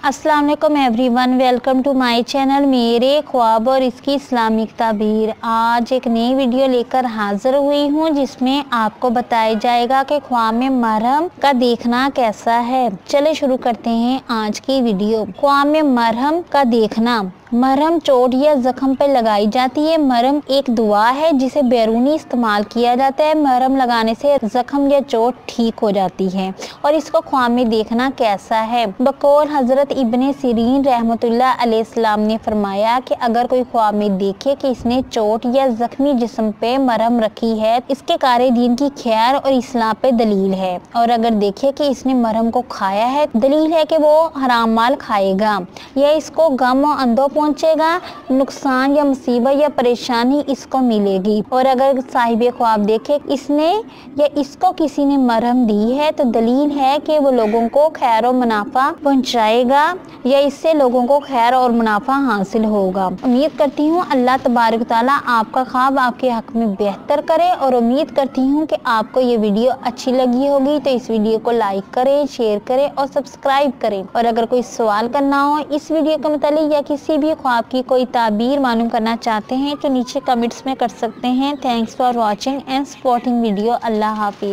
अस्सलाम वालेकुम everyone, welcome to my channel मेरे ख्वाब और इसकी इस्लामिक ताबीर। आज एक नई वीडियो लेकर हाजिर हुई हूँ जिसमें आपको बताया जाएगा कि ख्वाब में मरहम का देखना कैसा है। चले शुरू करते हैं आज की वीडियो। ख्वाब में मरहम का देखना। मरहम चोट या जख्म पर लगाई जाती है। मरहम एक दुआ है जिसे बैरूनी इस्तेमाल किया जाता है। मरहम लगाने से जख्म या चोट ठीक हो जाती है। और इसको ख्वाब में देखना कैसा है। बकौल हजरत इब्ने सिरीन रहमतुल्लाह अलैहिस्सलाम ने फरमाया कि अगर कोई ख्वाब में देखे कि इसने चोट या जख्मी जिस्म पे मरहम रखी है, इसके कारे दीन की खैर और इस्लाह पे दलील है। और अगर देखे कि इसने मरहम को खाया है, दलील है कि वो हराम माल खाएगा या इसको गम और अंधो पहुंचेगा, नुकसान या मुसीबत या परेशानी इसको मिलेगी। और अगर साहिब ख्वाब देखे इसने या इसको किसी ने मरहम दी है तो दलील है कि वो लोगों को खैर और मुनाफा पहुंचाएगा या इससे लोगों को खैर और मुनाफा हासिल होगा। उम्मीद करती हूँ अल्लाह तबारक तआला आपका ख्वाब आपके हक में बेहतर करे और उम्मीद करती हूँ कि आपको ये वीडियो अच्छी लगी होगी। तो इस वीडियो को लाइक करें, शेयर करें और सब्सक्राइब करें। और अगर कोई सवाल करना हो इस वीडियो के मुतालिक या किसी भी ख्वाब की कोई ताबीर मालूम करना चाहते हैं तो नीचे कमेंट्स में कर सकते हैं। Thanks for watching and supporting video. Allah Hafiz.